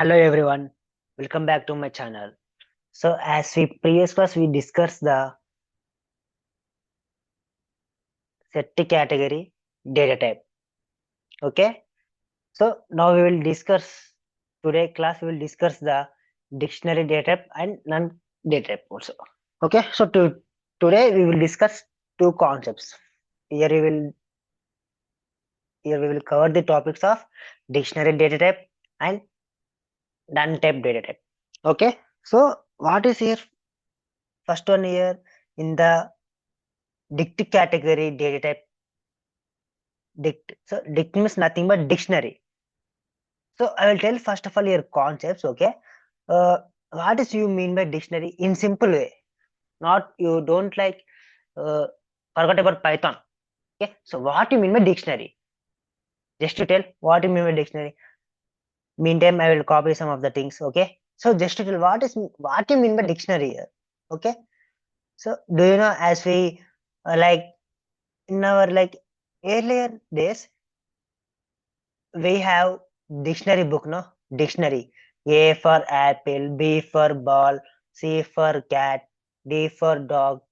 Hello everyone, welcome back to my channel. So as we previous class we discussed the set category data type. Okay, so now we will discuss today class we will discuss the dictionary data type and non data type also. Okay, so today we will discuss two concepts. Here we will here we will cover the topics of dictionary data type and non type data type. Okay, so what is here first one here in the Dict category data type Dict. So Dict means nothing but dictionary. So I will tell first of all your concepts. Okay. Uh, what is you mean by dictionary in simple way? Not you don't like forget about Python. Okay. So what you mean by dictionary? Just to tell what you mean by dictionary. Meantime, I will copy some of the things. Okay. So just to tell what you mean by dictionary here. Okay. So do you know as we like in our like earlier days we have dictionary book, no? Dictionary. A for apple, B for ball, C for cat, D for dog.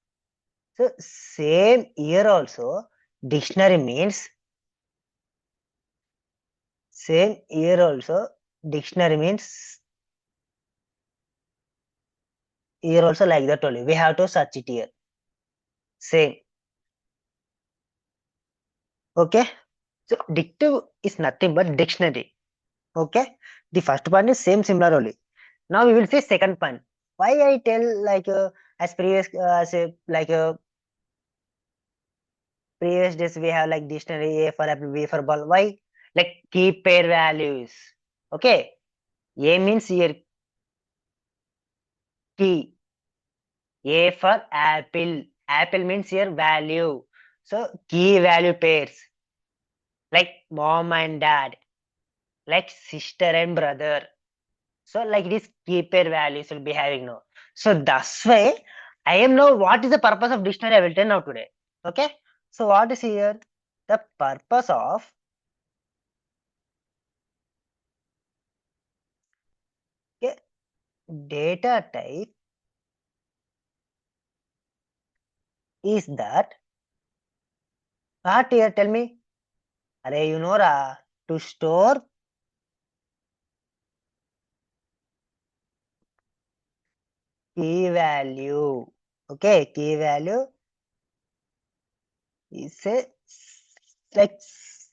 So same here also dictionary means same here also dictionary means here also like that only. We have to search it here. Same. Okay. So dictive is nothing but dictionary. Okay. The first one is same similar only. Now we will say second point. Why I tell like as previous say like previous days we have like dictionary A for apple, B for ball. Why? Like key pair values. Okay. A means here key. A for apple. Apple means here value. So key value pairs like mom and dad, like sister and brother. So like these key pair values will be having now. So that's why I am now what is the purpose of dictionary I will tell now today. Okay. So what is here? The purpose of okay, data type is that what here tell me? Arey you know ra to store key value. Okay, key value is a like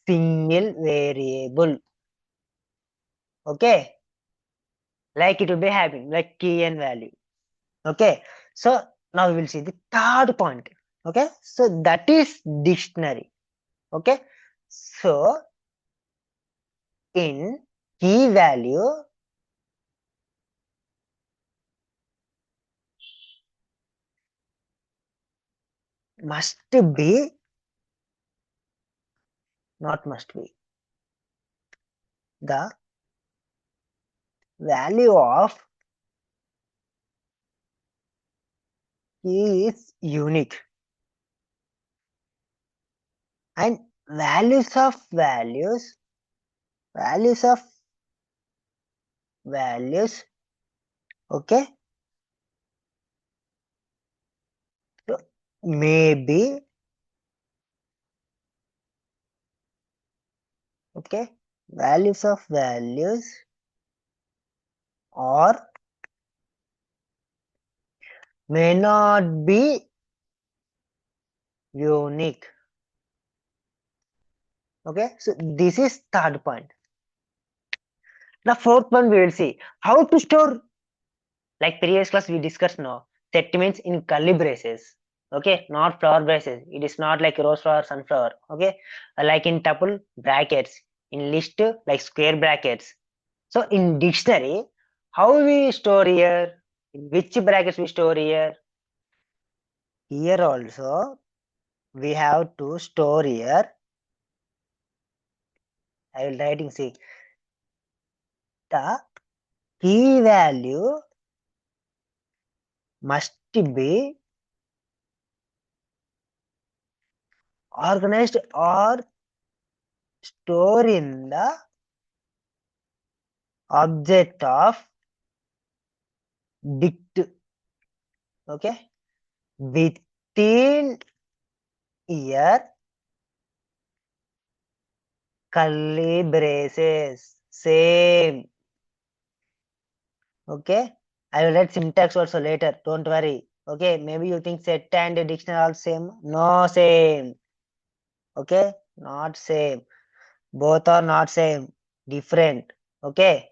single variable. Okay, like it will be having like key and value. Okay, so now we will see the third point. Okay, so that is dictionary. Okay, so in key value must be not must be the value of key is unique and values of values okay so maybe okay values of values or may not be unique. Okay, so this is third point. The fourth one we will see how to store. Like previous class we discussed now. Set means in curly braces. Okay, not flower braces. It is not like rose flower, sunflower. Okay, like in tuple brackets. In list like square brackets. So in dictionary, how we store here? In which brackets we store here? Here also we have to store here. I will writing see the key value must be organized or stored in the object of dict. Okay, within here curly braces, same. Okay, I will write syntax also later, don't worry. Okay, maybe you think set and dictionary are same. No, same. Okay, not same. Both are not same, different. Okay,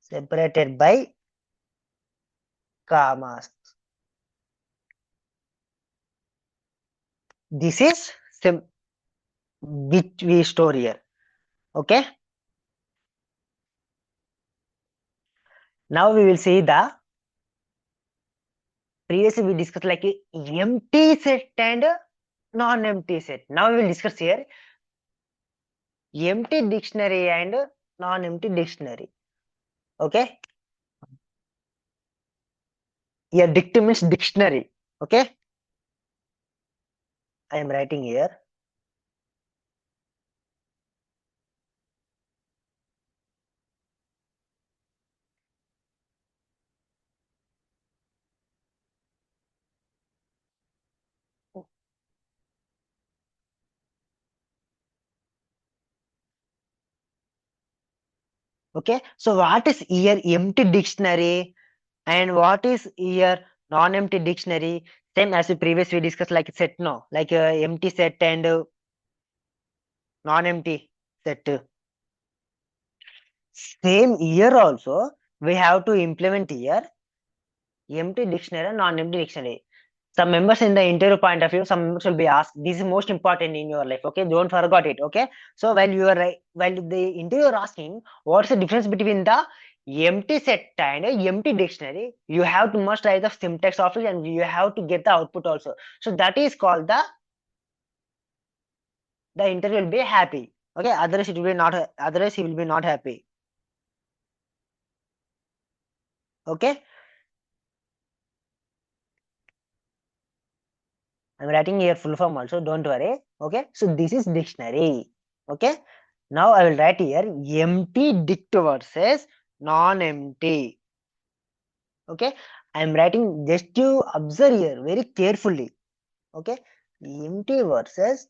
separated by commas. This is which we store here. Okay, now we will see the previously we discussed like a empty set and non-empty set. Now we will discuss here empty dictionary and non-empty dictionary. Okay, here dict means dictionary. Okay, I am writing here. Okay, so what is here empty dictionary and what is here non-empty dictionary? Same as we previously discussed like set, no, like empty set and non-empty set. Same here also we have to implement here empty dictionary and non-empty dictionary. Some members in the interview point of view, some members will be asked, this is most important in your life. Okay, don't forget it. Okay, so while you are while the interviewer asking what's the difference between the empty set and empty dictionary, you have to must write the syntax of it and you have to get the output also. So that is called the interview will be happy. Okay, otherwise it will be not, otherwise he will be not happy. Okay, I'm writing here full form also, don't worry. Okay, so this is dictionary. Okay, now I will write here empty dict versus non-empty. Okay, I'm writing, just to observe here very carefully. Okay, empty versus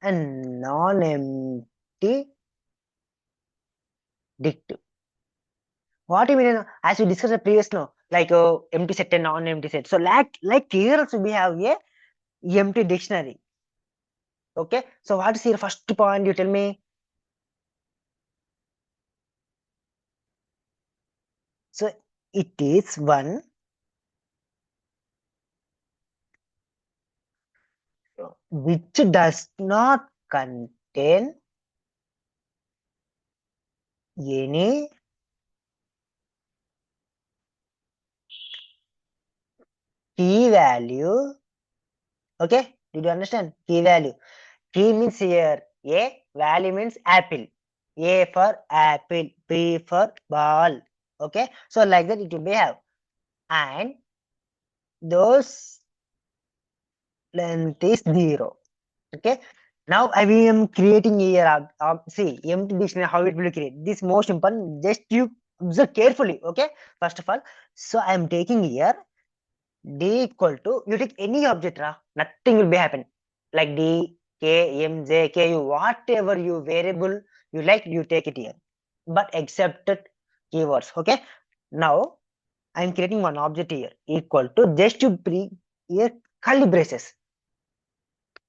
and non-empty dict. What you mean? As we discussed the previous, no, like empty set and non-empty set. So like here also we have a empty dictionary. Okay, so what is your first point? You tell me. So it is one which does not contain any key value. Okay, did you understand? Key value. Key means here A, value means apple. A for apple, B for ball. Okay, so like that it will be have. And those length is 0. Okay, now I am creating here. See, empty dictionary, how it will create. This most important. Just you observe carefully. Okay, first of all, so I am taking here D equal to, you take any object, nothing will be happen. Like D, K, M, J, K, U, whatever you variable you like, you take it here. But excepted keywords. Okay, now I am creating one object here equal to, just to bring here curly braces,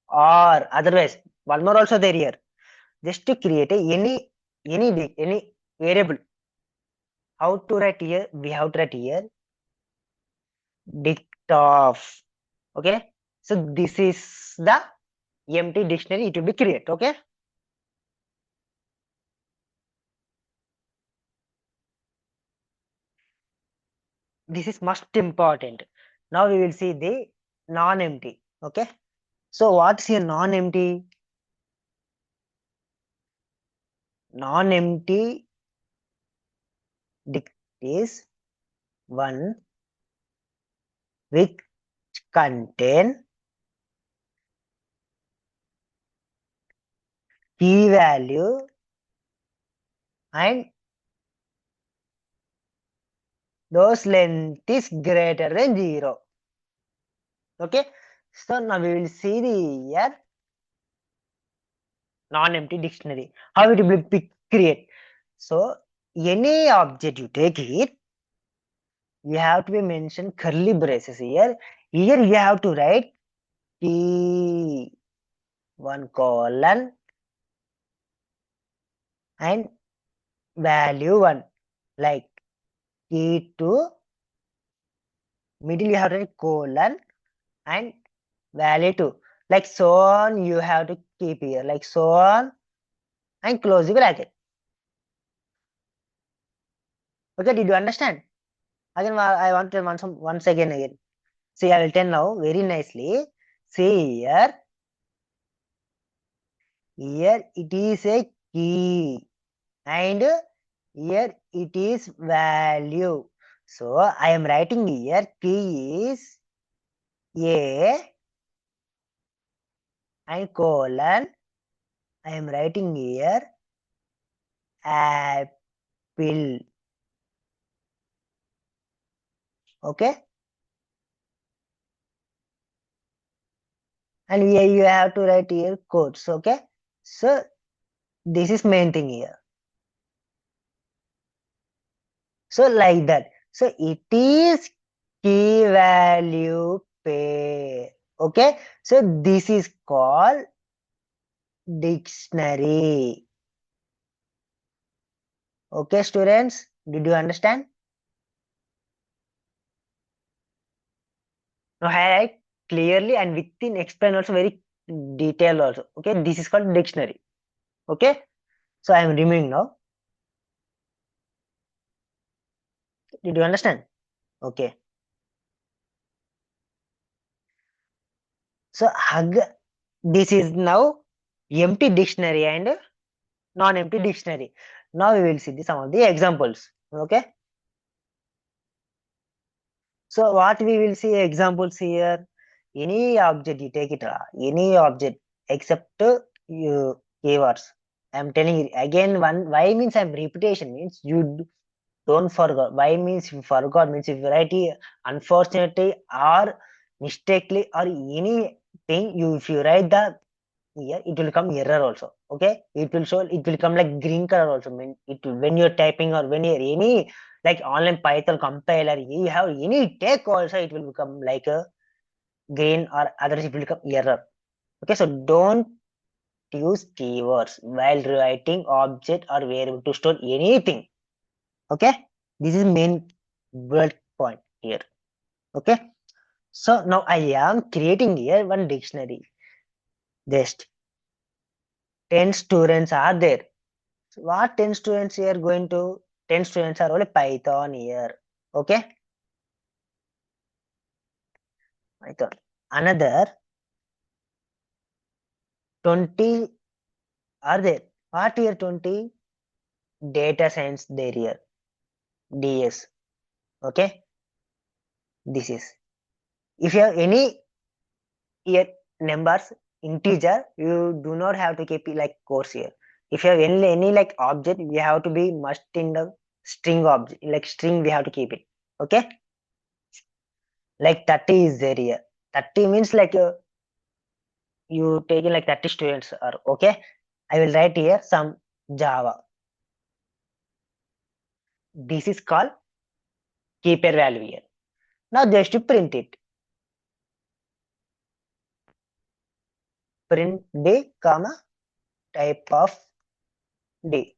or otherwise one more also there here, just to create any variable. How to write here? We have to write here dict of. Okay, so this is the empty dictionary, it will be create. Okay, this is most important. Now we will see the non-empty. Okay, so what's here non-empty? Non-empty dict is one which contain key value and those length is greater than 0. Okay, so now we will see the here non-empty dictionary. How it will be create? So any object you take it, you have to be mentioned curly braces here. Here you have to write key 1 colon and value 1, like key 2, middle you have to write colon and value 2, like so on you have to keep here, like so on, and close the bracket. Okay, did you understand? Again, I want to once again. See, I will tell now very nicely. See here, here it is a key and here it is value. So I am writing here key is A and colon. I am writing here apple. Okay, and here you have to write here codes. Okay, so this is main thing here. So like that. So it is key value pair. Okay, so this is called dictionary. Okay, students, did you understand? Now highlight clearly and within explain also very detail also. Okay, this is called dictionary. Okay, so I am removing now. Did you understand? Okay. So this is now empty dictionary and non-empty dictionary. Now we will see some of the examples. Okay. So what we will see examples here, any object you take it, any object except you keywords. I'm telling you again, one why means I'm repetition means you don't forget. Why means you forgot means if you write it unfortunately or mistakenly or anything, you if you write the here it will come error also. Okay, it will show, it will come like green color also. Mean it will, when you're typing or when you're any like online Python compiler, you have any take also, it will become like a green or others it will become error. Okay, so don't use keywords while writing object or variable to store anything. Okay, this is main word point here. Okay, so now I am creating here one dictionary. Just 10 students are there. So what 10 students here going to 10 students are only Python here. Okay, Python. Another 20 are there. What here 20? Data science there here. DS. Okay, this is. If you have any here numbers integer, you do not have to keep it like course here. If you have any like object, we have to be must in the string object, like string we have to keep it. Okay, like 30 is there here. 30 means like you taking like 30 students are okay. I will write here some Java. This is called keeper value here. Now just to print it. Print D comma type of D.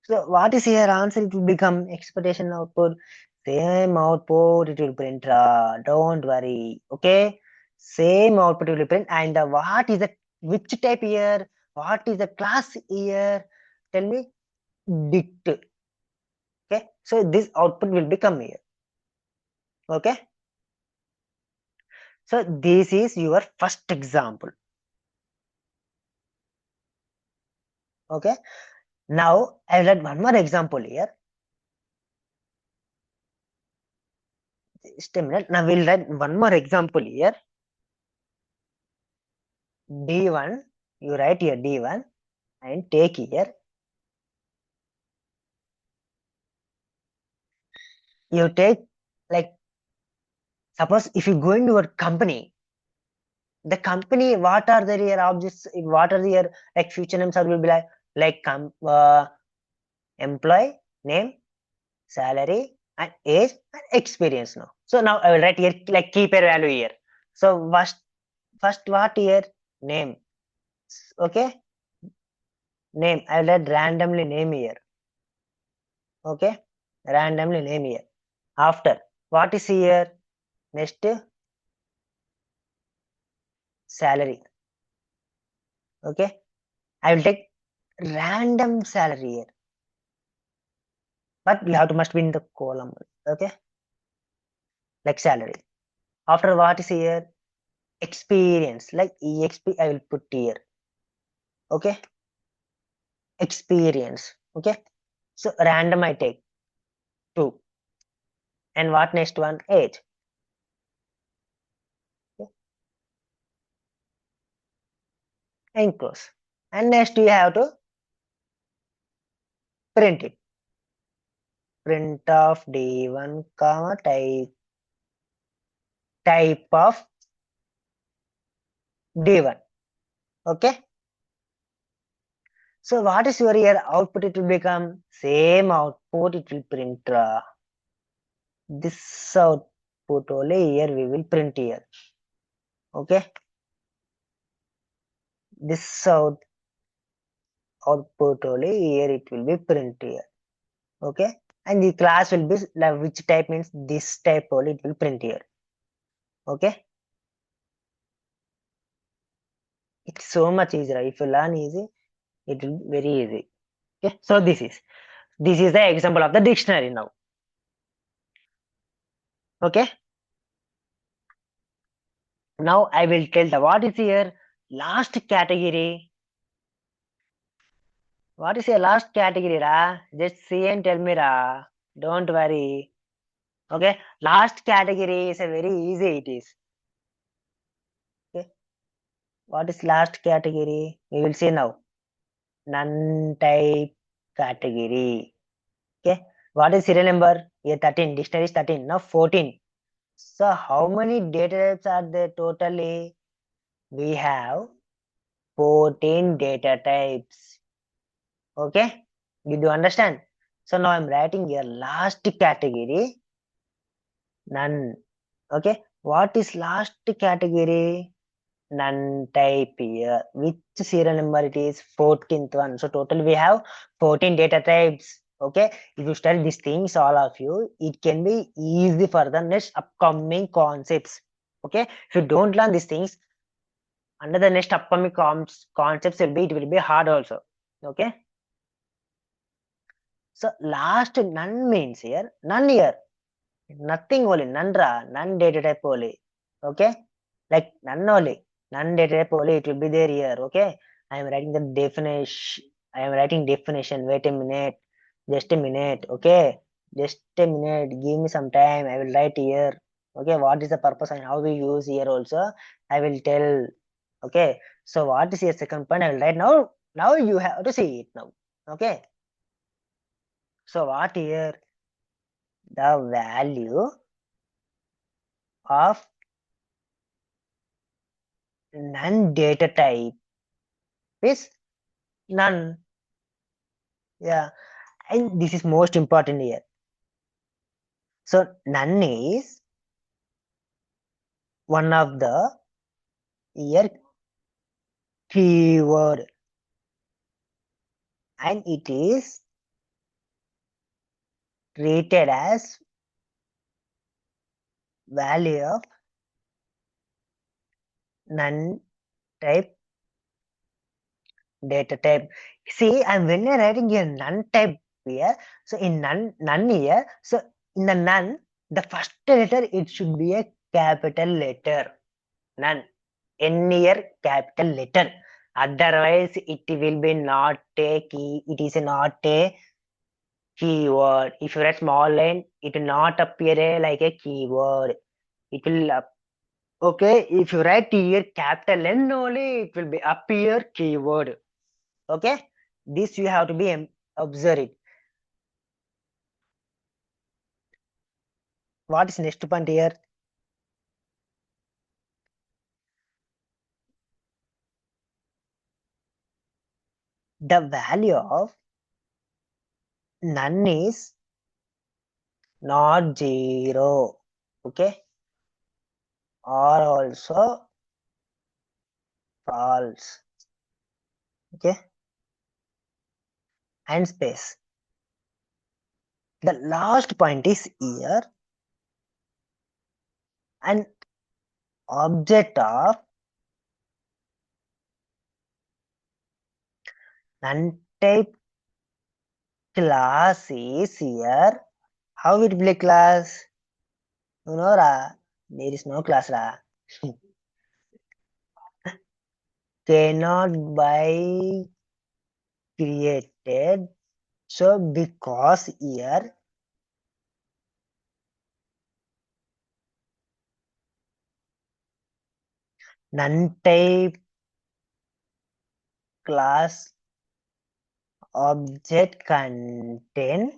So what is here answer? It will become expectation output. Same output it will print. Don't worry. Okay. Same output will print. And what is the which type here? What is the class here? Tell me. Dict. Okay. So this output will become here. Okay. So this is your first example. Okay. Now I will add one more example here. Just a minute. Now we'll write one more example here. D1. You write here D1 and take here you take, like, suppose if you go into a company, the company, what are their objects, what are their like future names are will be like employee name, salary, and age and experience now. So now I will write here like keep a value here. So first what here? Name. Okay, name. I will write randomly name here. Okay, randomly name here. After what is here? Next, salary. Okay, I will take random salary here, but you have to must be in the column. Okay, like salary. After what is here? Experience, like exp I will put here. Okay, experience. Okay, so random I take 2, and what next one? Age. Okay, enclose, and next you have to print it. Print of d1 comma type of d1. Okay, so what is your here output? It will become same output. It will print this output only here we will print here. Okay, this output only here it will be print here. Okay, and the class will be like which type means this type only it will print here. Okay, it's so much easier. If you learn easy, it will be very easy. Okay, so this is the example of the dictionary now. Okay, now I will tell the what is here last category. What is your last category, Ra? Just see and tell me, Ra. Don't worry. Okay, last category is a very easy. It is. Okay, what is last category? We will see now. NoneType category. Okay, what is serial number? Here 13. Dictionary is 13. Now 14. So how many data types are there totally? We have 14 data types. Okay, did you understand? So now I'm writing here last category, none. Okay, what is last category? NoneType here. Which serial number it is? 14th one. So total we have 14 data types. Okay, if you study these things, all of you, it can be easy for the next upcoming concepts. Okay, if you don't learn these things, under the next upcoming concepts it will be hard also. Okay, so last none means here none here. Nothing only, none ra, none data type only. Okay, like none only, none data type only, it will be there here. Okay, I am writing the definition. I am writing definition. Wait a minute, just a minute. Okay, just a minute. Give me some time. I will write here. Okay, what is the purpose and how we use here also? I will tell. Okay, so what is your second point? I will write now. Now you have to see it now. Okay, so what here? The value of none data type is none. Yeah, and this is most important here. So none is one of the here keyword, and it is treated as value of none type data type. See, and when you're writing here none type here, so in none here, so in the none, the first letter it should be a capital letter. None. N here capital letter. Otherwise, it will be not a key. It is not a keyword. If you write small line, it will not appear like a keyword. It will okay. If you write here capital N only, it will be appear keyword. Okay, this you have to be observe it. What is next point here? The value of none is not 0. Okay, or also false. Okay, and space. The last point is here an object of NoneType class is here. How it will be class? You know, ra, there is no class, ra. Cannot by created. So because here NoneType class object contain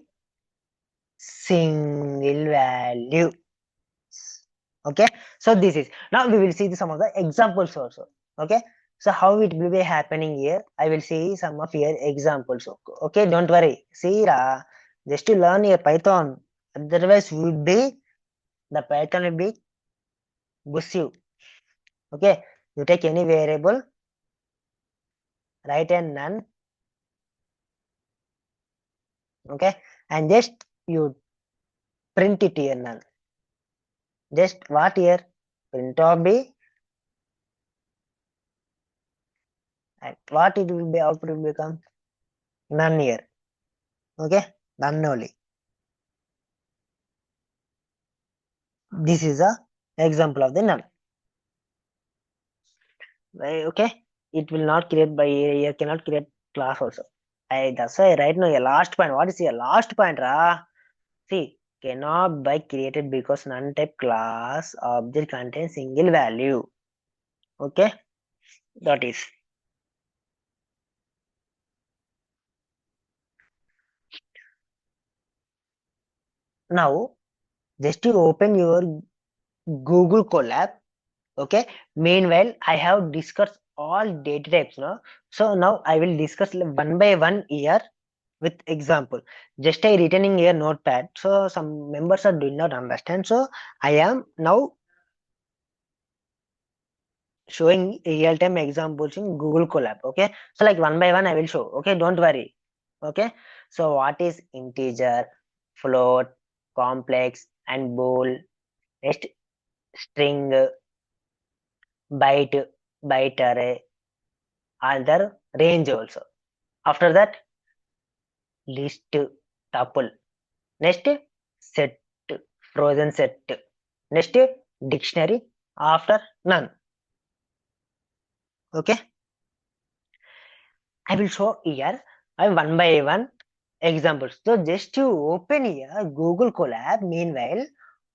single value. Okay, so this is now we will see some of the examples also. Okay, so how it will be happening here, I will see some of your examples. Okay, don't worry, see just to learn your Python, otherwise would be the Python will be goose you. Okay, you take any variable, write and none. Okay, and just you print it here none. Just what here? Print of b, and what it will be output will become none here. Okay, none only. This is a example of the none. Okay, it will not create by here, cannot create class also. That's why right now your last point. What is your last point, ra? See, cannot by created because NoneType class object contains single value. Okay, that is. Now, just to open your Google Colab. Okay, meanwhile I have discussed all data types now. So now I will discuss one by one here with example. Just I written in here notepad, so some members are do not understand, so I am now showing real time examples in Google Colab. Okay, so like one by one I will show. Okay, don't worry. Okay, so what is integer, float, complex and bool? Next, string, byte, byte array, other range also. After that, list, tuple. Next, set, frozen set. Next, dictionary. After none. Okay, I will show here one by one examples. So just to open here Google Colab. Meanwhile,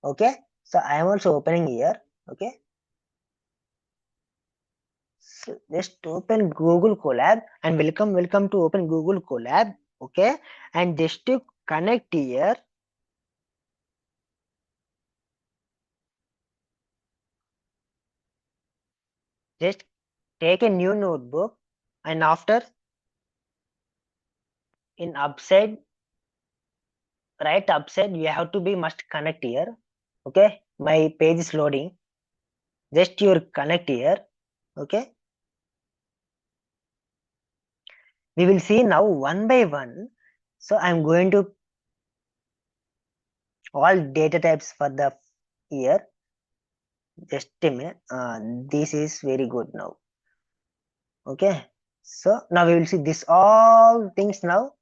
okay. So I am also opening here. Okay. So just open Google Colab and welcome to open Google Colab. Okay, and just to connect here. Just take a new notebook and after in upside, right upside, you have to be must connect here. Okay, my page is loading. Just your connect here. Okay, we will see now one by one. So I'm going to all data types for the year. Just a minute. This is very good now. Okay, so now we will see this all things now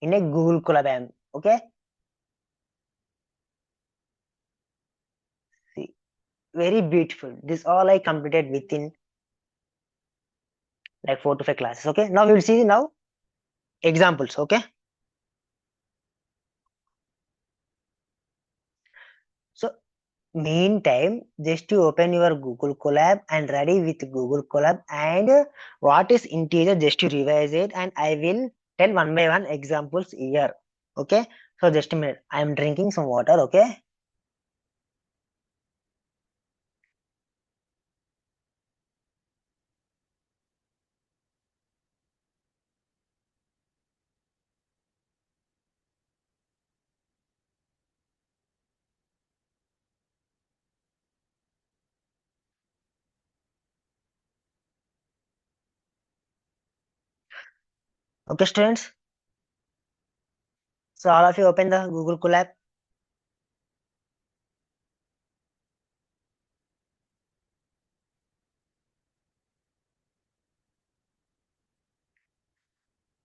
in a Google Colab. Okay, see, very beautiful. This all I completed within like 4 to 5 classes. Okay, now we will see now examples. Okay, so meantime, just to open your Google Colab and ready with Google Colab and what is integer, just to revise it, and I will tell one by one examples here. Okay, so just a minute, I am drinking some water. Okay, Okay, students. So all of you open the Google Colab.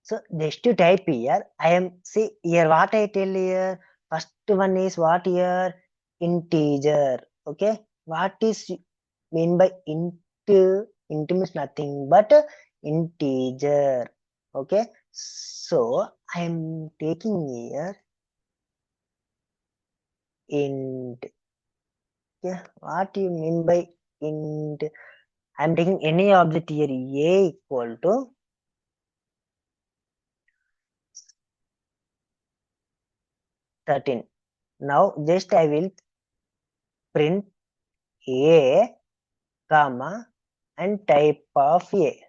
So just to type here, I am see here what I tell here. First one is what here? Integer. Okay. What is mean by int? Int means nothing but integer. Okay. So I am taking here int. Yeah. What do you mean by int? I am taking any object here. A equal to 13. Now just I will print a comma and type of a.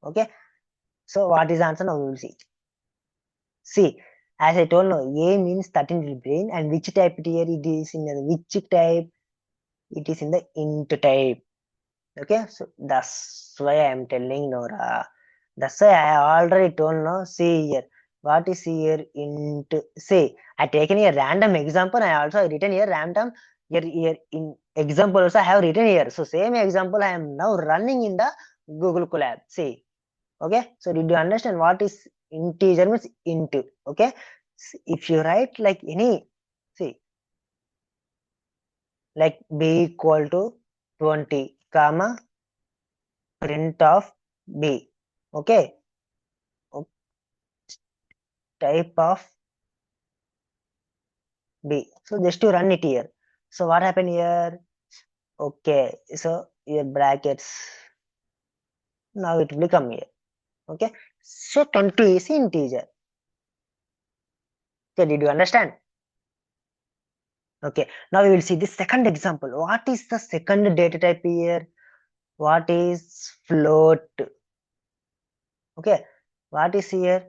Okay. So what is the answer now we will see. See, as I told now, a means 13 will brain and which type it here it is in the which type it is in the int type. Okay, so that's why I am telling Nora. That's why I already told no. See here, what is here int? See, I taken a random example. I also written here random. Here in example also I have written here. So same example I am now running in the Google Colab. See, okay. So did you understand what is integer means int? Okay. If you write like any, see, like b equal to 20, comma print of b. Okay, type of b. So just to run it here. So what happened here? Okay, so your brackets now it will come here. Okay, so 20 is integer. Okay, did you understand? Okay, now we will see the second example. What is the second data type here? What is float? Okay, what is here?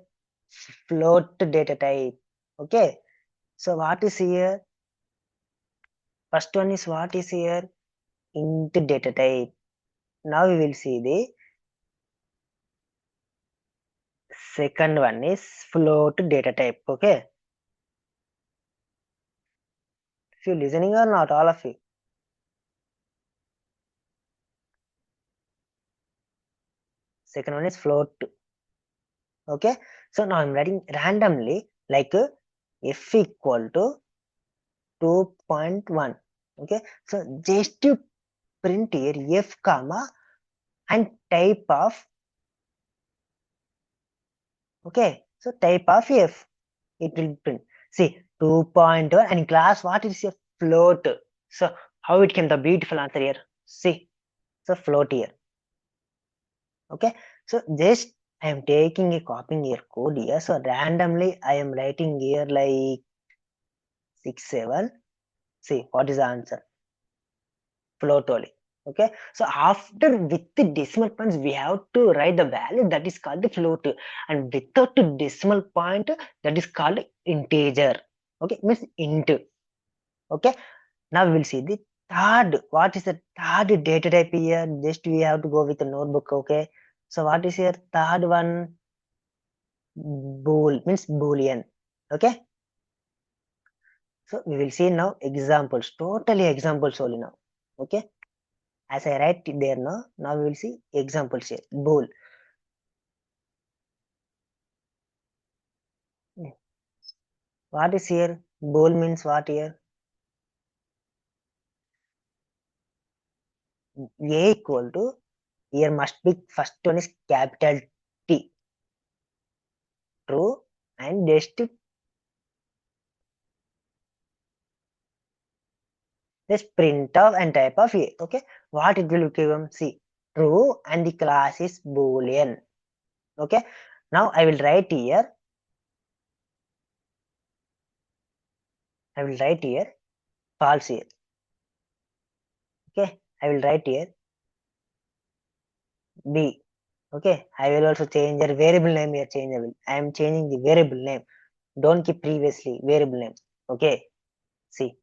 Float data type. Okay, so what is here? First one is what is here? Int data type. Now we will see the second one is float data type. Okay, if you listening or not, all of you. Second one is float. Okay, so now I'm writing randomly like f equal to 2.1. Okay, so just to print here f comma and type of. Okay, so type of f it will print. See 2.1 and class what is a float. So how it came the beautiful answer here. See, so float here. Okay, so just I am taking a copying here code here. So randomly I am writing here like 6 7. See what is the answer? Float only. Okay, so after with the decimal points we have to write the value that is called the float, and without the decimal point that is called integer. Okay, means int. Okay, now we will see the third. What is the third data type here? Just we have to go with the notebook. Okay, so what is here? Third one, bool means boolean. Okay, so we will see now examples, totally examples only now. Okay, as I write it there now, now we will see examples here. Bool. What is here? Bool means what here? A equal to, here must be first one is capital T, true, and just this print of and type of A. Okay, what it will give? See, true and the class is boolean. Okay, now I will write here. I will write here false here. Okay, I will write here B. Okay, I will also change your variable name here changeable. I am changing the variable name. Don't keep previously variable name. Okay, see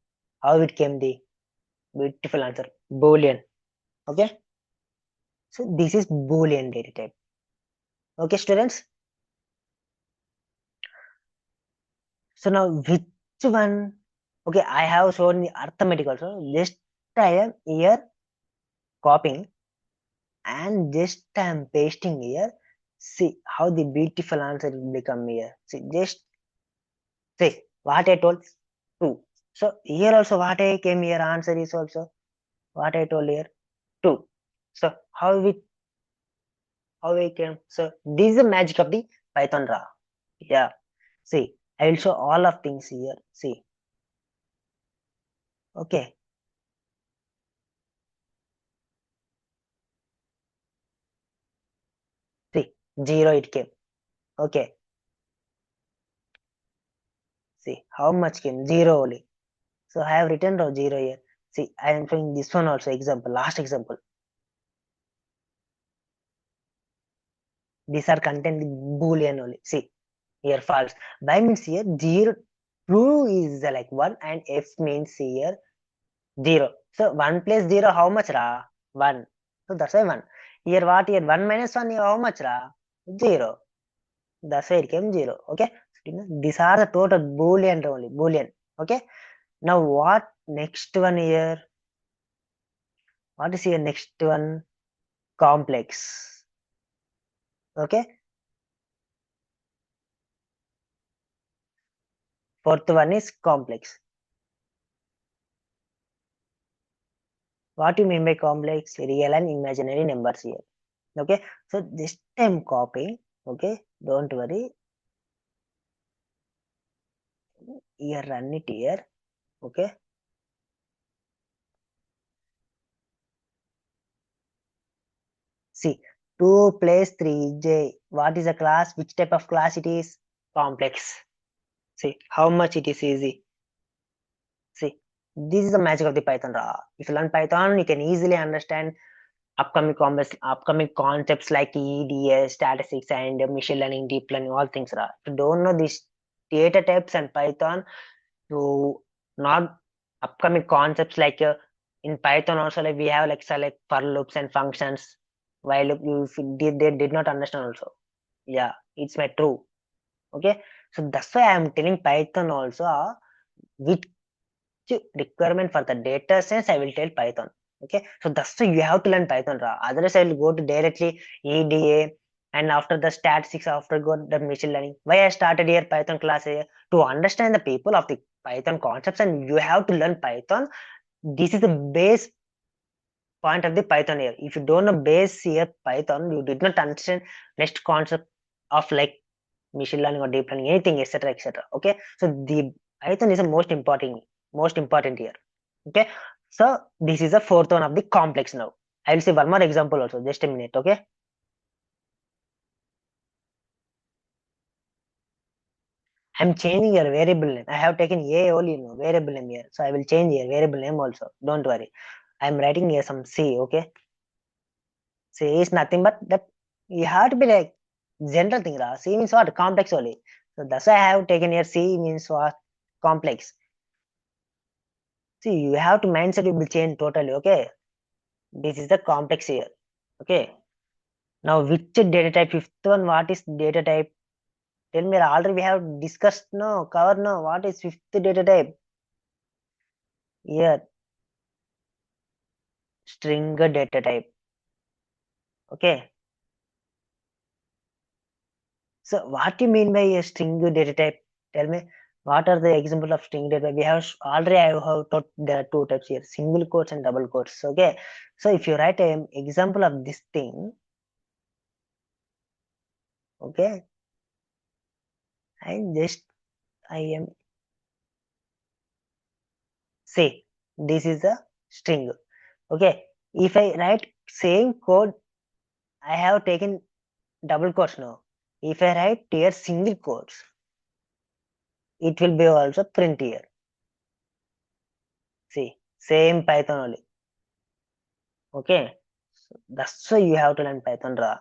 how it came the beautiful answer boolean. Okay, so this is boolean data type. Okay, students. So now which one? Okay, I have shown the arithmetic also. Just I am here copying and just I am pasting here. See how the beautiful answer will become here. See, just see what I told 2. So here also what I came here answer is also what I told here 2. So how we came? So this is the magic of the Python raw. Yeah. See, I will show all of things here. See. Okay. See, 0 it came. Okay. See how much came? 0 only. So I have written row 0 here. See, I am showing this one also example, last example. These are contained with boolean only. See, here false. By means here 0, true is like 1 and f means here 0. So 1 plus 0 how much ra? 1. So that's why 1. Here what here? 1 minus 1 how much ra? 0. That's why it came 0. Okay. So, these are the total boolean only. Boolean. Okay. Now what next one here? What is here next one? Complex. Okay. Fourth one is complex. What you mean by complex? Real and imaginary numbers here. Okay. So this time copying. Okay. Don't worry. Here run it here. Okay. See, 2 plus 3j. What is a class? Which type of class it is? Complex. See how much it is easy. See, this is the magic of the Python raw. If you learn Python, you can easily understand upcoming concepts like EDS, statistics, and machine learning, deep learning, all things raw. If you don't know these data types and Python, you not upcoming concepts like in Python also like we have like select for loops and functions. While you if you they did not understand also. Yeah, it's my true. Okay, so that's why I am telling Python also which requirement for the data science I will tell Python. Okay, so that's why you have to learn Python raw. Otherwise I will go to directly EDA and after the statistics after go the machine learning. Why I started here Python class here to understand the people of the Python concepts, and you have to learn Python. This is the base point of the Python here. If you don't know base here Python, you did not understand next concept of like machine learning or deep learning, anything, etc., etc. Okay, so the Python is the most important here. Okay, so this is the fourth one of the complex. Now I will see one more example also. Just a minute. Okay, I'm changing your variable name. I have taken a only variable name here, so I will change your variable name also. Don't worry. I'm writing here some C. Okay, C is nothing but that you have to be like general thing. C means what? Complex only. So that's why I have taken here C means what? Complex. See, you have to mindset will change totally. Okay, this is the complex here. Okay, now which data type? Fifth one, what is data type? Tell me. Already we have discussed. No, cover. No, what is fifth data type? Here, string data type. Okay. So what do you mean by a string data type? Tell me. What are the example of string data? We have already I have taught there are two types here: single quotes and double quotes. Okay. So if you write an example of this thing, okay, I am say this is a string. Okay, if I write same code, I have taken double quotes now. If I write here single quotes, it will be also print here. See, same Python only. Okay, so that's why you have to learn Python raw.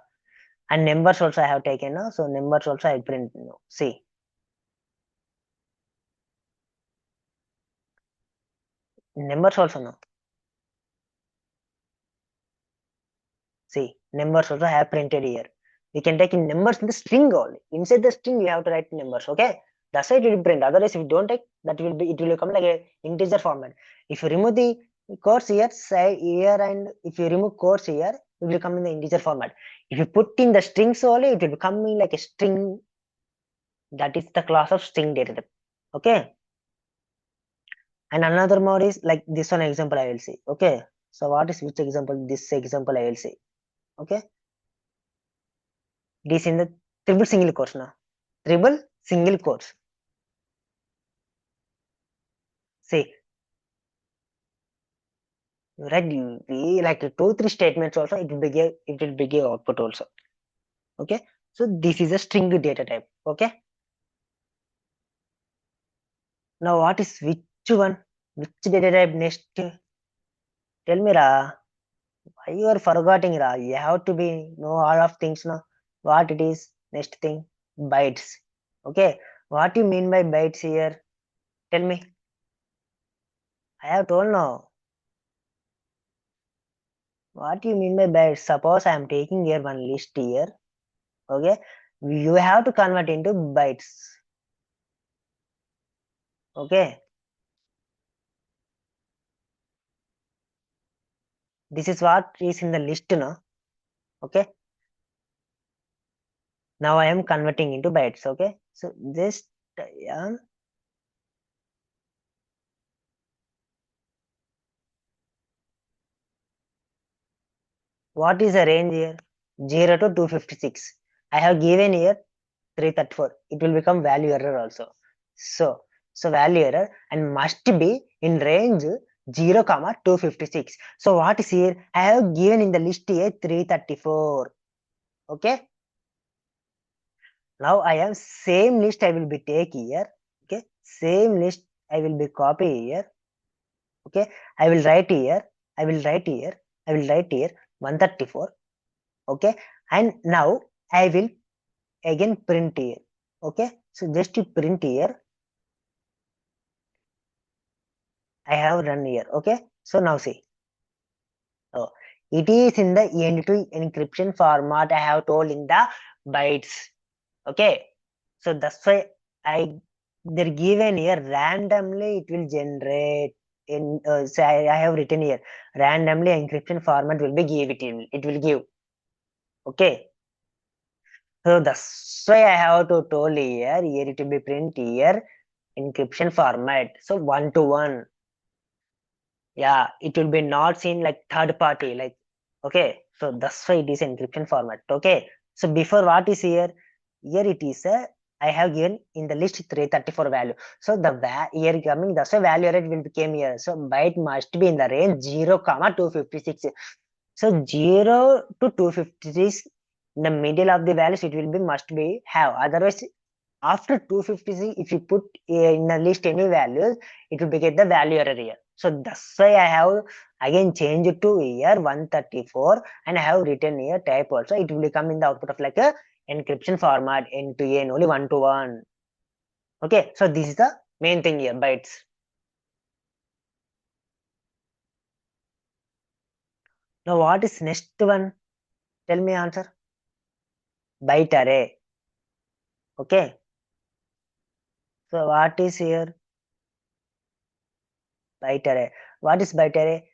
And numbers also I have taken now, so numbers also I print now. See, numbers also now. See, numbers also I have printed here. We can take in numbers in the string only. Inside the string, you have to write numbers. Okay. That's why it will print. Otherwise, if you don't take, it will become like a integer format. If you remove the quotes here, say here, and if you remove quotes here, it will come in the integer format. If you put in the strings only, it will become like a string. That is the class of string data type. Okay. And another mode is like this one example I will see. Okay. So what is which example? This example I will see. Okay. This in the triple single quotes now. Triple single quotes. See, right? We like 2-3 statements also. It will be give output also. Okay. So this is a string data type. Okay. Now what is which one? Which data type next? Tell me, Ra. Why you are forgetting, Ra? You have to be know all of things now. What it is? Next thing, bytes. Okay. What you mean by bytes here? Tell me. I have told now. What you mean by bytes? Suppose I am taking here one list here. Okay. You have to convert into bytes. Okay. This is what is in the list now. Okay. Now I am converting into bytes. Okay. So this what is the range here? 0 to 256. I have given here 334. It will become value error also. So value error and must be in range 0 comma 256. So what is here? I have given in the list here 334. Okay. Now I have same list I will be take here. Okay. Same list I will be copy here. Okay. I will write here. I will write here. I will write here 134. Okay. And now I will again print here. Okay. So just to print here, I have run here. Okay. So now see. So it is in the end-to encryption format I have told in the bytes. Okay. So that's why they're given here randomly it will generate in say I have written here randomly encryption format will be give it will give. Okay. So that's why I have to told here it will be print here encryption format. So 1-to-1. Yeah, it will be not seen like third party. Like okay, so that's why it is encryption format. Okay. So before what is here? Here it is a I have given in the list 334 value. So the here coming that's why value array will become here. So byte must be in the range 0 comma 256. So 0 to 256 in the middle of the values it will be must be have. Otherwise after 256 if you put in the list any values it will get the value error here. So that's why I have again changed to here 134 and I have written here type also. It will come in the output of like a encryption format end to end only 1-to-1. Okay. So this is the main thing here bytes. Now what is next one? Tell me answer. Byte array. Okay. So what is here? Byte array. What is byte array?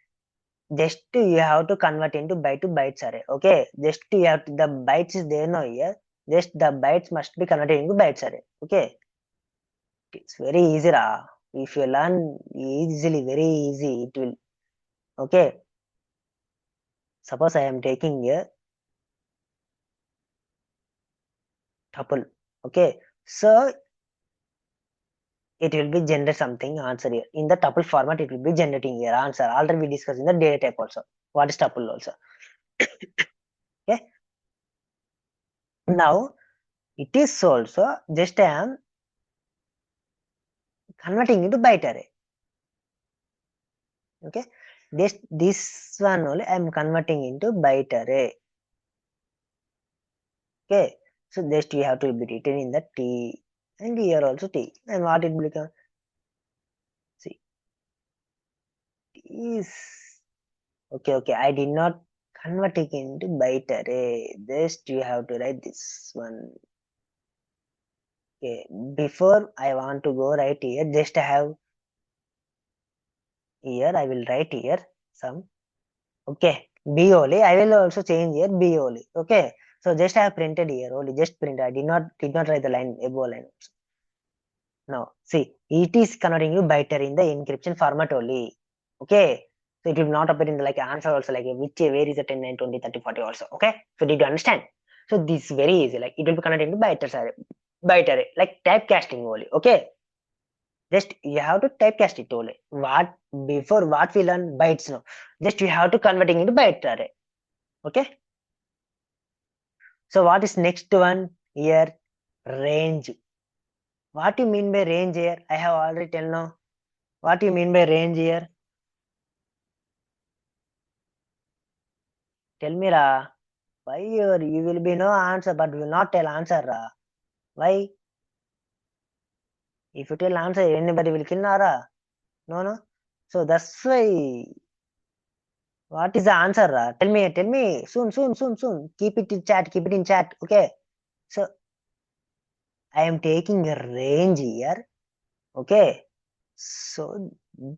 Just you have to convert into byte to bytes array. Okay. Just you have to, the bytes is there now here. Just the bytes must be converted into bytes array. Okay. It's very easy. If you learn easily, very easy, it will. Okay. Suppose I am taking a tuple. Okay. So it will be generate something answer here. In the tuple format, it will be generating here answer. Already we discussed in the data type also. What is tuple also? Okay. Now it is also just I am converting into byte array. Okay. This one only I am converting into byte array. Okay. So just we have to be written in the T and here also T. And what it will become? See, is okay. I did not convert it into byte array. Just you have to write this one. Okay, before I want to go right here, just I have here, I will write here some. Okay, B only. I will also change here B only. Okay, so just I have printed here only, just print. I did not write the line above line. Now, see, it is converting you byte in the encryption format only. Okay, so it will not appear in the like answer also, like which where is the 10, 9, 20, 30, 40 also. Okay, so did you understand? So this is very easy. Like it will be converted into byte array, like typecasting only. Okay, just you have to typecast it only. What before what we learn bytes now? Just you have to converting into byte array. Okay. So what is next one here? Range. What do you mean by range here? I have already tell now. What do you mean by range here? Tell me, Ra. Why you will be no answer, but will not tell answer, Ra? Why? If you tell answer, anybody will kill, Ra? No, no. So that's why. What is the answer, Ra? Tell me. Soon, soon, soon, soon. Keep it in chat. Keep it in chat. Okay. So I am taking a range here. Okay. So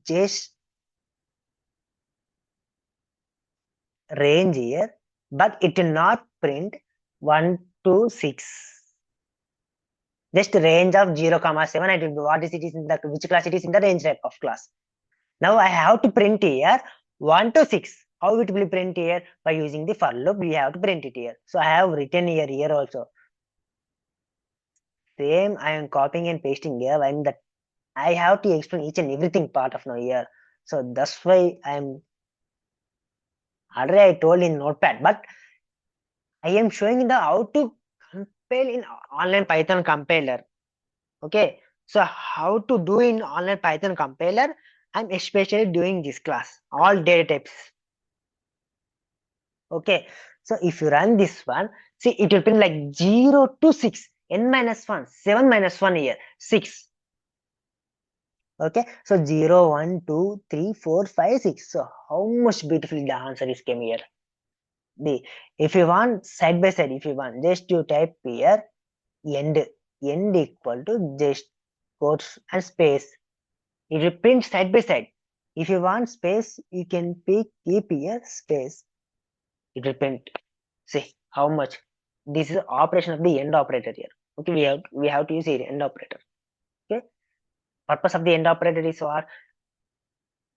just range here, but it will not print 1 to 6. Just range of 0, 7. It will be what is it is in the which class it is in the range type of class. Now I have to print here 1 to 6. How it will print here? By using the for loop, we have to print it here. So I have written here also. Same I am copying and pasting here. And that I have to explain each and everything part of now here. So that's why I'm already I told in notepad, but I am showing the how to compile in online Python compiler. Okay, so how to do in online Python compiler? I'm especially doing this class, all data types. Okay, so if you run this one, see it will print like 0 to 6, n minus 1, 7 minus 1 here, 6. Okay, so 0, 1, 2, 3, 4, 5, 6. So how much beautifully the answer is came here. B. If you want side by side, if you want, just you type here end equal to just quotes and space. It will print side by side. If you want space, you can keep here space. It will print. See how much. This is operation of the end operator here. Okay, we have to use here end operator. Okay, purpose of the end operator is what?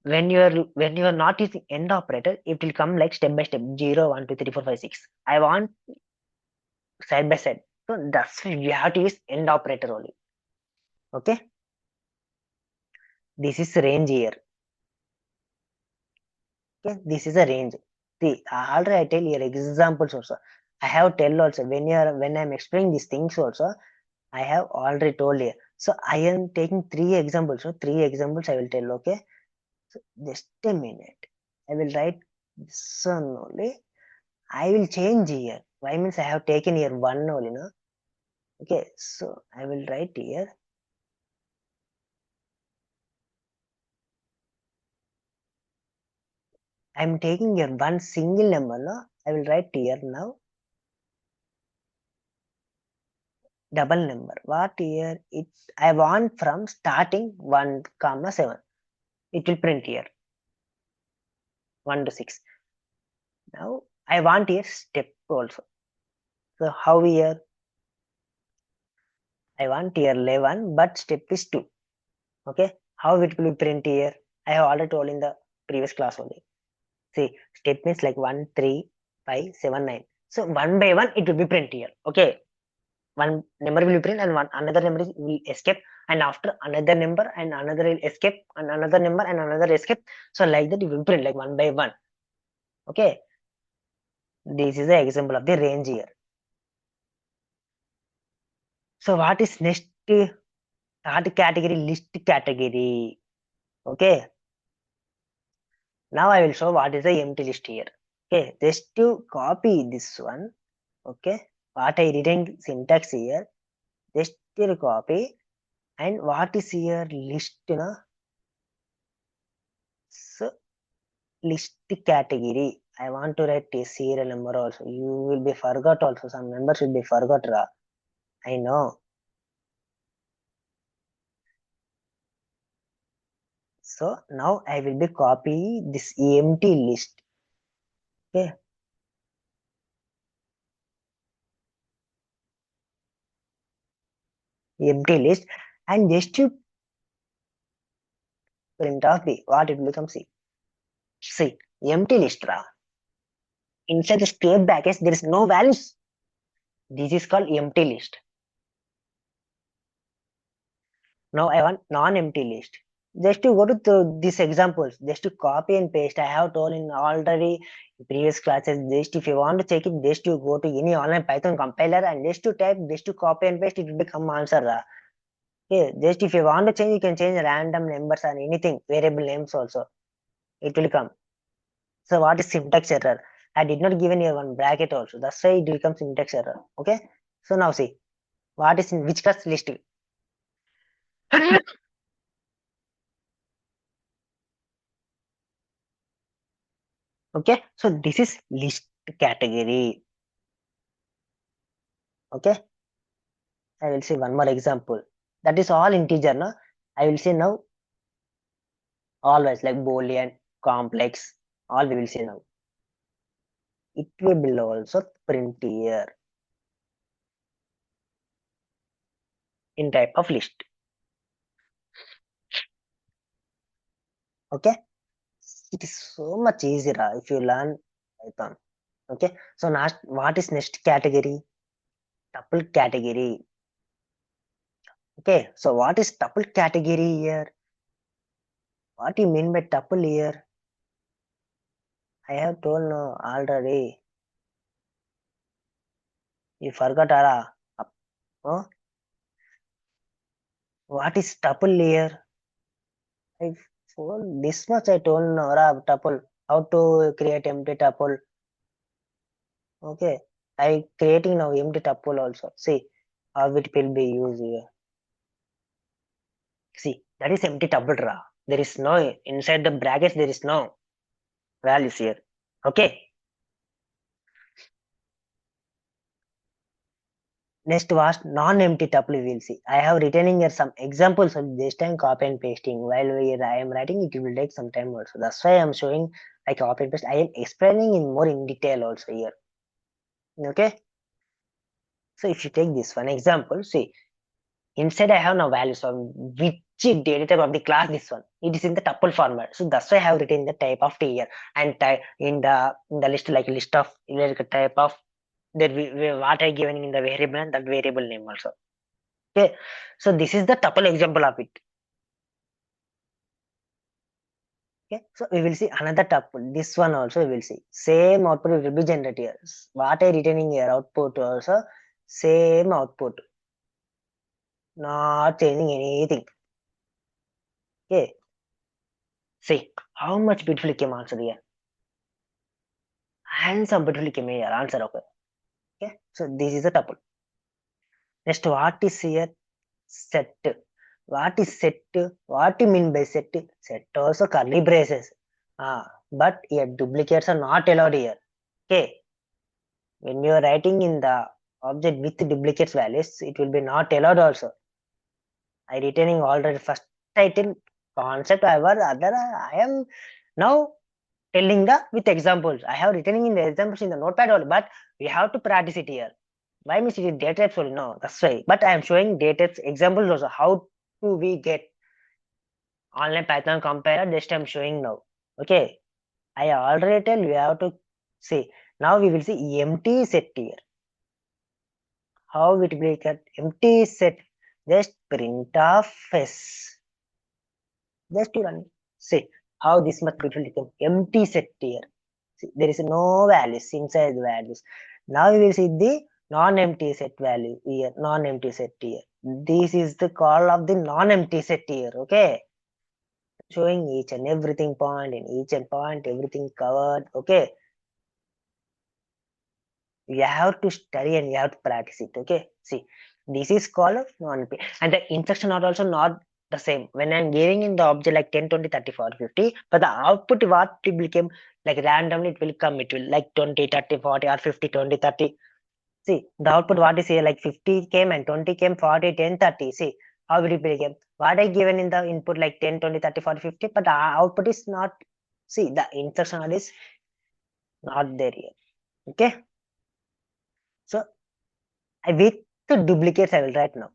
When you are not using end operator, it will come like step by step 0, 1, 2, 3, 4, 5, 6. I want side by side. So that's why we have to use end operator only. Okay, this is range here. Okay, this is a range. See, already I tell here examples also. I have tell also when I'm explaining these things also, I have already told here. So I am taking 3 examples. So 3 examples I will tell. Okay, so just a minute. I will write this one only. I will change here. Why means I have taken here one only, no? Okay, so I will write here. I am taking here one single number, no? I will write here now. Double number. What here? It I want from starting 1, 7. It will print here 1 to 6. Now I want here step also. So how here? I want here 11, but step is 2. Okay. How it will print here? I have already told in the previous class only. See, step means like 1, 3, 5, 7, 9. So one by one it will be print here. Okay. One number will print and one another number will escape, and after another number and another will escape and another number and another escape. So like that it will print like one by one. Okay, this is the example of the range here. So what is next? Third category, list category. Okay, now I will show what is the empty list here. Okay, just to copy this one. Okay, what I written syntax here, just to copy, and what is here list, so list category. I want to write a serial number also. You will be forgot also. Some numbers will be forgot. I know. So now I will be copy this empty list. Okay. Empty list, and just to print off the what it becomes. See, empty list. Inside the state package, there is no values. This is called empty list. Now I want non-empty list. Just to go to these examples, just to copy and paste. I have told in already previous classes. Just if you want to check it, just to go to any online Python compiler and just to type, just to copy and paste, it will become answer. Okay, just if you want to change, you can change random numbers and anything, variable names also. It will come. So what is syntax error? I did not give any one bracket also. That's why it becomes syntax error. Okay. So now see what is in which class list. Okay. So this is list category. Okay. I will say one more example. That is all integer. No, I will say now always like boolean, complex. All we will say now. It will also print here in type of list. Okay. It is so much easier if you learn Python. Okay. So now what is next category? Tuple category. Okay. So what is tuple category here? What do you mean by tuple here? I have told no already. You forgot Ara. Oh, what is tuple here? I told this much I told no Ara tuple. How to create empty tuple. Okay. I creating now empty tuple also. See how it will be used here. See, that is empty tuple ra. There is no inside the brackets, there is no values here. Okay. Next was non-empty tuple we will see. I have written here some examples of this time copy and pasting. While I am writing, it will take some time also. That's why I am showing like copy and paste. I am explaining in more in detail also here. Okay. So if you take this one example, see inside I have no values of which data type of the class this one. It is in the tuple format. So that's why I have written the type of t here and type in the list like list of like a type of that what I given in the variable and that variable name also. Okay. So this is the tuple example of it. Okay. So we will see another tuple. This one also we will see. Same output will be generated here. What I written in here output also same output. Not changing anything. Okay. See how much beautifully came answer here. Handsome beautifully came here answer. Okay. Okay. So this is a tuple. Next, what is here? Set. What is set? What do you mean by set? Set also curly braces. But here duplicates are not allowed here. Okay. When you are writing in the object with duplicates values, it will be not allowed also. I retaining already first title concept. However, other I am now telling the with examples. I have written in the examples in the notepad only, but we have to practice it here. Why means it is data types only? No, that's why. But I am showing data types examples also. How do we get online Python compiler? Just I am showing now. Okay. I already tell you have to see. Now we will see empty set here. How it will get empty set? Just print of s. Just to run. See how this much will become empty set here. See, there is no values inside the values. Now we will see the non-empty set value here, non-empty set here. This is the call of the non-empty set here. Okay, showing each and everything point in each and point, everything covered. Okay, you have to study and you have to practice it. Okay, see, this is called non-empty, and the instruction are also not the same. When I'm giving in the object like 10, 20, 30, 40, 50, but the output what it became like randomly it will come. It will like 20, 30, 40 or 50, 20, 30. See, the output what is here like 50 came and 20 came, 40, 10, 30. See, How will it become? What I given in the input like 10, 20, 30, 40, 50, but output is not. See, the instruction order is not there here. Okay. So with the duplicates I will write now.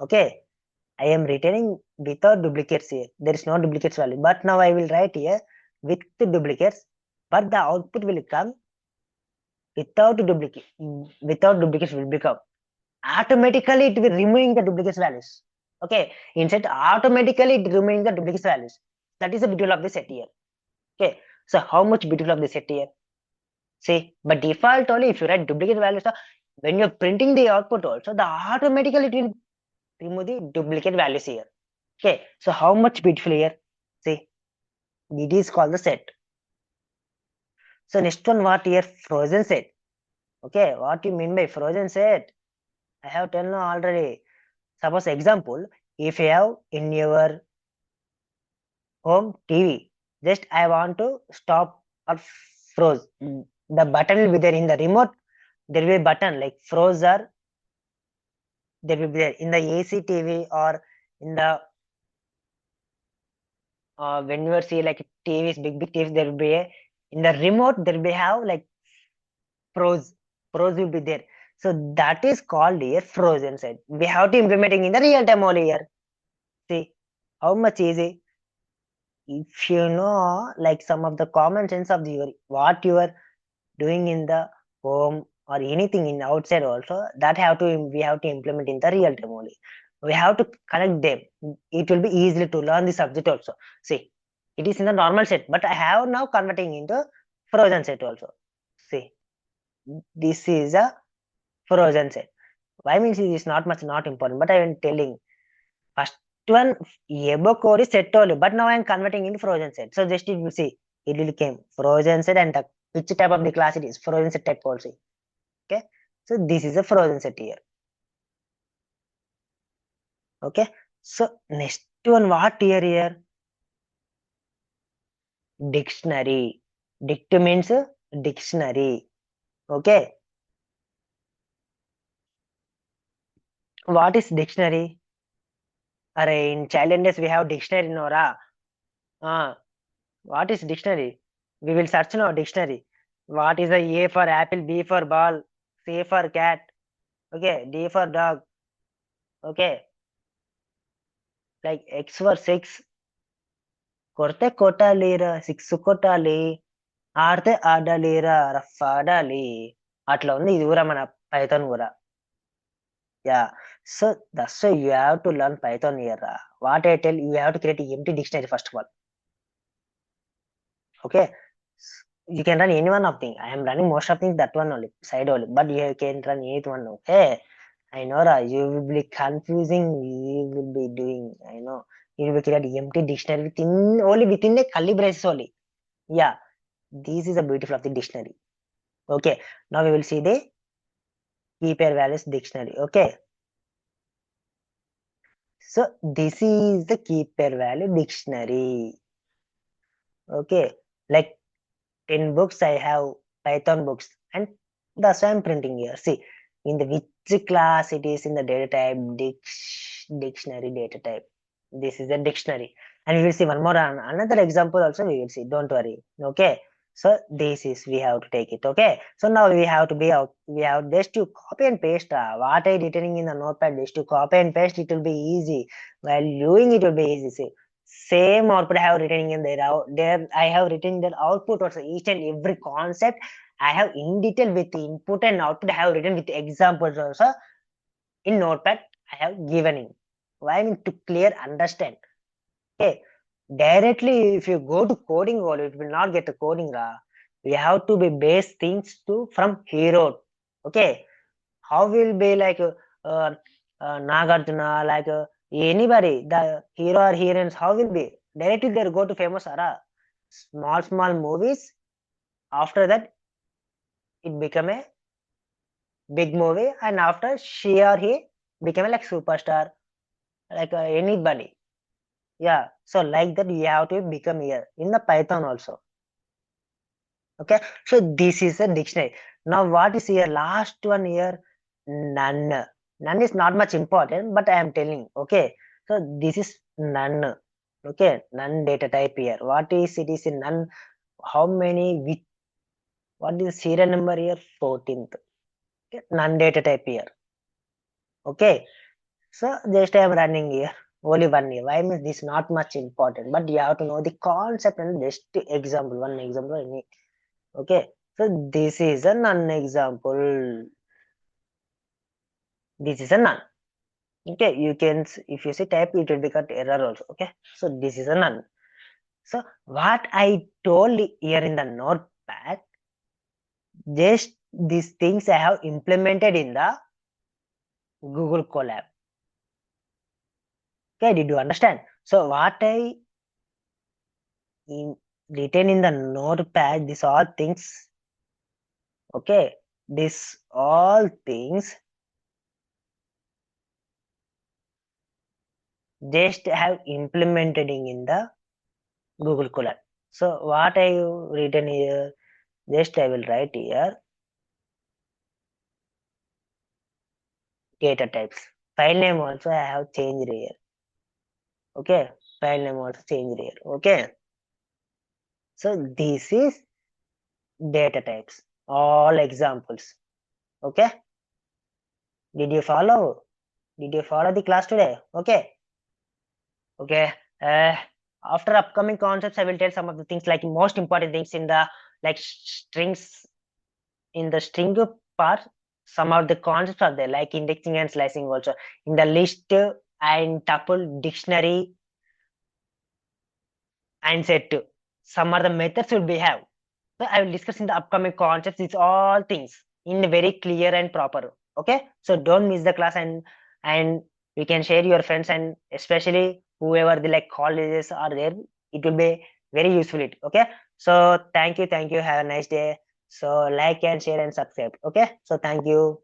Okay. I am returning without duplicates here. There is no duplicates value. But now I will write here with the duplicates. But the output will come without duplicate. Without duplicates will become. Automatically it will removing the duplicates values. Okay. Instead automatically it removing the duplicates values. That is the beauty of the set here. Okay. So how much beautiful of the set here? See, by default only if you write duplicate values, when you're printing the output also, the automatically it will remove the duplicate values here. Okay, so how much beautiful here? See, it is called the set. So next one, what here? Frozen set. Okay, what you mean by frozen set? I have told now already. Suppose example, if you have in your home TV, just I want to stop or froze. The button will be there in the remote. There will be a button like froze or there will be there in the AC TV or in the when you see like TVs, big TVs, there will be a in the remote there will be have like froze. Froze will be there. So that is called here frozen set. We have to implementing in the real time only here. See how much easy. If you know like some of the common sense of the what you are doing in the home or anything in outside also, that we have to implement in the real time only. We have to connect them. It will be easily to learn the subject also. See, it is in the normal set, but I have now converting into frozen set also. See, this is a frozen set. Why means it is not much not important, but I am telling first one above code is set only, but now I am converting into frozen set. So just it will see it will came frozen set and the which type of the class it is frozen set type also. Okay, so this is a frozen set here. Okay, so next one what here dictionary. Dict means dictionary. Okay, what is dictionary? Array in child days we have dictionary Nora. What is dictionary? We will search now dictionary. What is the A for apple, B for ball, C for cat, okay, D for dog, okay, like X for six, కొడితే కొట్టాలిరా six కొట్టాలి ఆడితే ఆడాలిరా rough ఆడాలి అట్లా ఉంది ఇది కూడా మన Python కూడా yeah so that's you have to learn Python year what I tell you have to create empty dictionary first of all okay you can run any one of thing. I am running most of things that one only side only, but you can run any one. Okay, I know you will be confusing, you will be doing, I know you will be creating empty dictionary within only within the curly braces only. Yeah, this is a beautiful of the dictionary. Okay, now we will see the key pair values dictionary. Okay, so this is the key pair value dictionary. Okay, like 10 books I have Python books and that's why I'm printing here. See, in the which class it is in the data type, dictionary data type. This is a dictionary. And we will see one more another example also we will see. Don't worry. Okay. So this is we have to take it. Okay. So now we have to be out. We have just to copy and paste what I written in the notepad. Just to copy and paste, it will be easy. While doing it will be easy. See, same output I have written in there I have written their output also each and every concept I have in detail with input and output I have written with examples also in notepad I have given in. Why I mean to clear understand. Okay, directly if you go to coding all it will not get the coding we have to be base things to from hero. Okay, how will be like Nagarjuna, like anybody, the hero or heroines, how will be? Directly they go to famous era. Small movies. After that, it become a big movie, and after she or he become like superstar, like anybody. Yeah. So like that, you have to become here in the Python also. Okay. So this is a dictionary. Now what is here? Last one here, none. None is not much important, but I am telling. Okay. So this is none. Okay, none data type here. What is it is in none? How many with what is the serial number here? 14th. Okay, none data type here. Okay, so just I am running here. Only 1 year. Why means this not much important, but you have to know the concept and just example, one example. Okay, so this is a none example. This is a none. Okay, you can if you say type it will become error also. Okay, so this is a none. So what I told here in the notepad, just these things I have implemented in the Google Colab. Okay, did you understand? So what I written in the notepad, these all things. Okay, these all things just have implemented in the Google Colab. So what I written here, just I will write here data types. File name also I have changed here. Okay, file name also changed here. Okay, so this is data types, all examples. Okay, did you follow? Did you follow the class today? Okay, okay. Uh, After upcoming concepts, I will tell some of the things like most important things in the like strings in the string part. Some of the concepts are there like indexing and slicing also in the list and tuple dictionary and set. Some are the methods will be have. So I will discuss in the upcoming concepts. It's all things in very clear and proper. Okay, so don't miss the class and you can share your friends and especially whoever the like colleges are there. It will be very useful. Okay, so thank you. Have a nice day. So like and share and subscribe. Okay, so thank you.